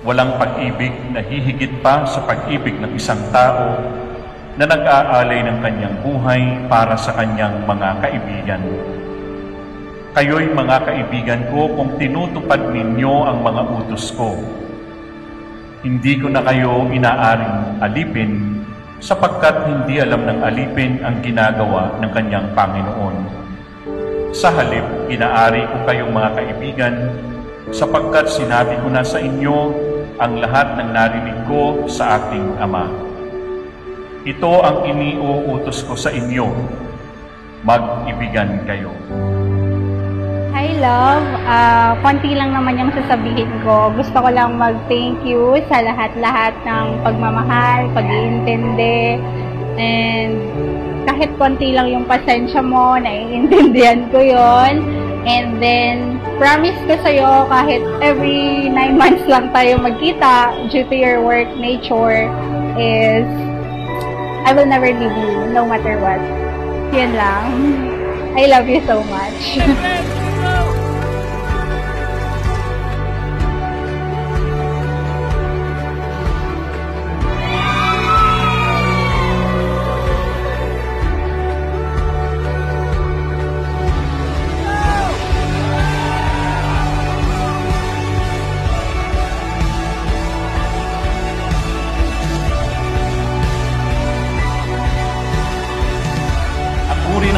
Walang pag-ibig na hihigit pa sa pag-ibig ng isang tao na nag-aalay ng kanyang buhay para sa kanyang mga kaibigan. Kayo'y mga kaibigan ko kung tinutupad ninyo ang mga utos ko. Hindi ko na kayo inaaring alipin sapagkat hindi alam ng alipin ang ginagawa ng kanyang Panginoon. Sa halip, inaari ko kayong mga kaibigan sapagkat sinabi ko na sa inyo ang lahat ng narinig ko sa aking Ama. Ito ang iniuutos ko sa inyo, mag-ibigan kayo. Hi, love. Konti lang naman yung sasabihin ko. Gusto ko lang mag-thank you sa lahat-lahat ng pagmamahal, pag-iintindi, and kahit konti lang yung pasensya mo, naiintindihan ko yon. And then, promise ko sa'yo, kahit every 9 months lang tayo magkita, due to your work nature, is I will never leave you, no matter what. Yun lang. I love you so much.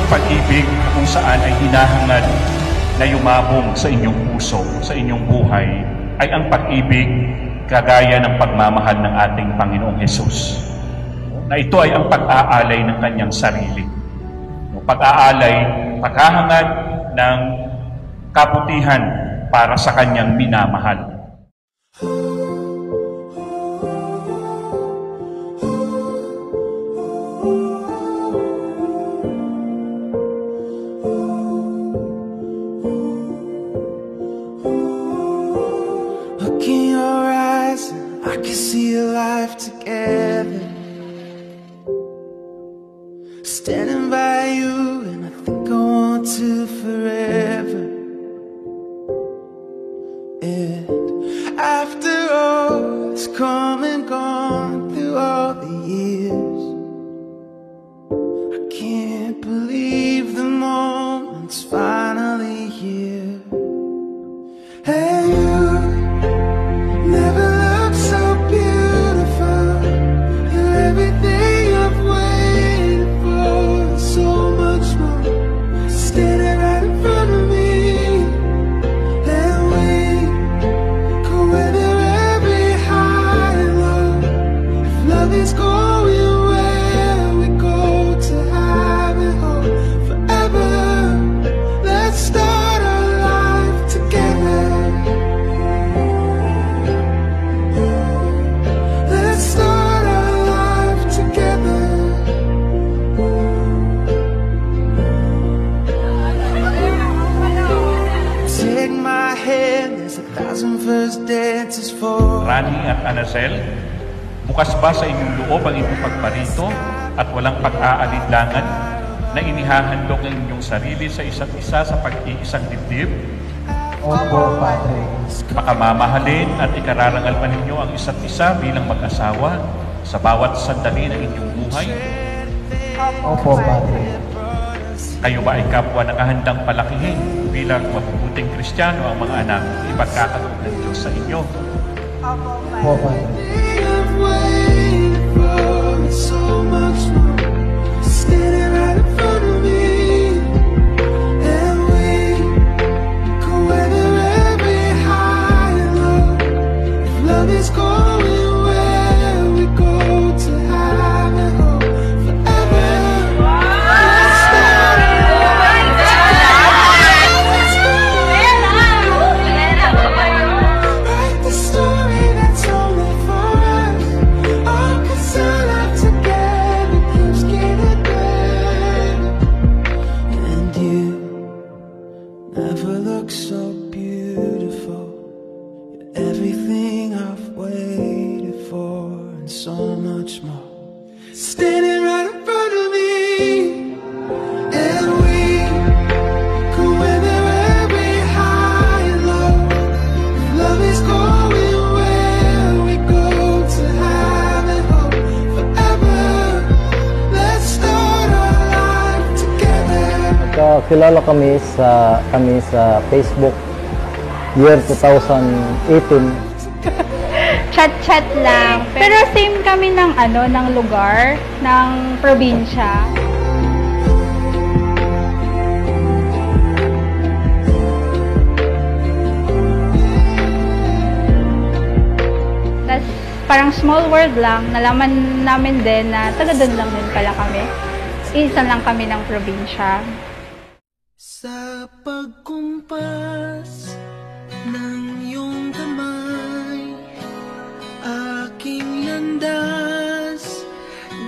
Pag-ibig kung saan ay hinahangad na yumabong sa inyong puso, sa inyong buhay, ay ang pag-ibig kagaya ng pagmamahal ng ating Panginoong Hesus. Na ito ay ang pag-aalay ng kanyang sarili. Pag-aalay, paghahangad ng kabutihan para sa kanyang minamahal. I can see a life together, standing by you, and I think I want to forever. And after all that's come and gone through all the years, I can't believe the moment's finally here. And you never looked so beautiful. You're everything I've waited for, so much more. Standing right in front of me, and we go weather every high and low. If love is going where we go to have it all forever, let's start our life together. Rani at Anazel, bukas ba sa inyong loob ang inyong pagparito at walang pag-aalinlangan na inihahandog ang inyong sarili sa isa't isa sa pag-iisang dibdib? Opo, Padre. Makamamahalin at ikararangal pa ninyo ang isa't isa bilang mag-asawa sa bawat sandali ng inyong buhay? Opo, Padre. Kayo ba ay kapwa nakahandang palakihin bilang mabubuting Kristiyano ang mga anak ipagkakaloob ng Diyos sa inyo? Opo, Padre. Nagkakilala kami sa Facebook year 2018. Chat-chat lang. Pero same kami ng lugar, ng probinsya. Tas parang small world lang, nalaman namin din na taga doon lang din pala kami. Isa lang kami ng probinsya. Sa pagkumpas ng iyong kamay, aking landas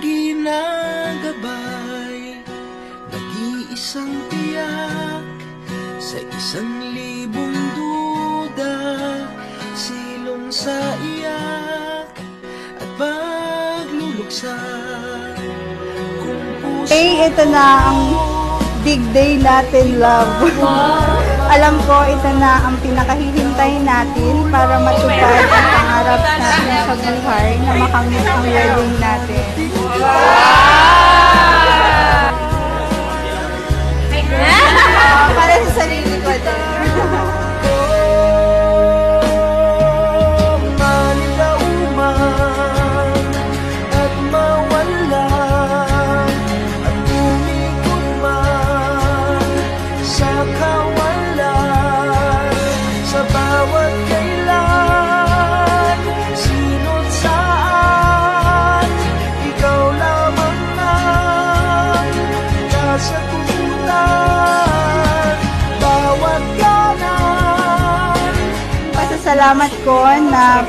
ginagabay, nag-iisang tiyak sa 1,000 duda, silong sa iyak at pagluluksa. Kung puso Okay, ito na ang big day natin, love. Alam ko, ito na ang pinakahihintay natin para matupad ang pangarap natin sa buhay na makamit ang wedding natin. Para sa sarili ko din. Salamat ko na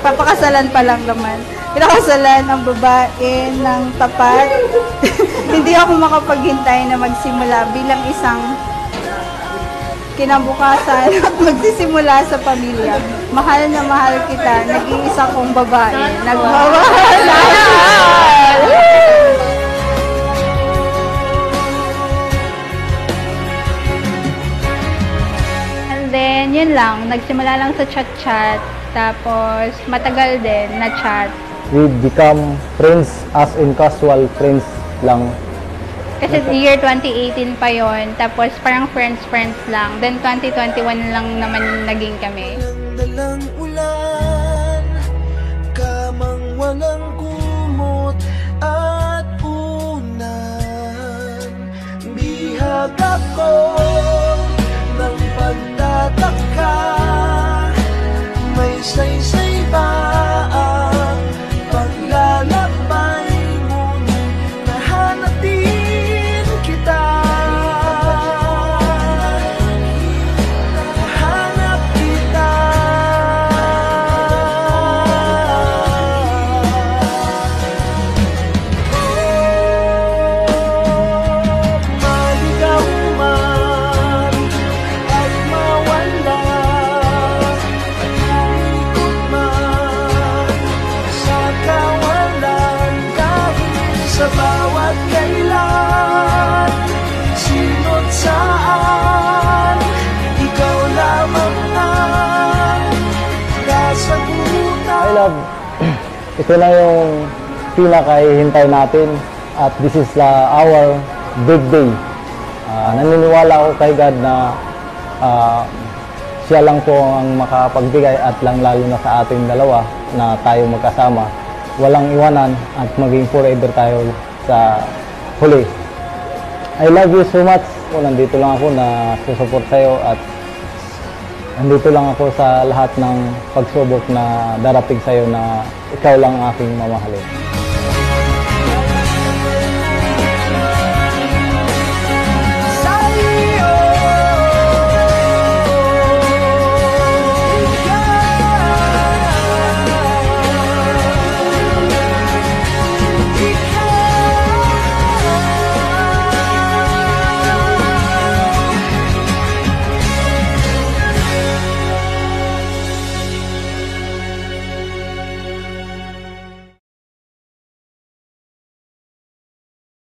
papakasalan pa lang naman. Pinakasalan ang babae ng tapat. Hindi ako makapaghintay na magsimula bilang isang kinabukasan at magsisimula sa pamilya. Mahal na mahal kita, nag-iisa kong babae. Nagmamahal! Then, yun lang. Nagsimula lang sa chat-chat. Tapos, matagal din na chat. We become friends as in casual friends lang. Kasi year 2018 pa yon. Tapos, parang friends lang. Then, 2021 lang naman naging kami. Dalang ulan, kamang walang kumot at unan. Bihag ako ng pagtataka, may saysay ba ang paglalakbay, ngunit nahanap din kita. Nahanap kita. Maligaw man at mawala, ikot man sa kawalan, kahit sa bawat kailan, sino't saan, ikaw lamang ang kasagutan. I love, ito na yung pinakahihintay natin at this is our big day. Naniniwala ako kay God na siya lang po ang makapagbigay at lalo na sa ating dalawa na tayo magkasama. Walang iwanan at maging forever tayo sa huli. I love you so much. Nandito lang ako na susupport sa'yo at nandito lang ako sa lahat ng pagsubok na darating sa'yo na ikaw lang ang aking mamahalin.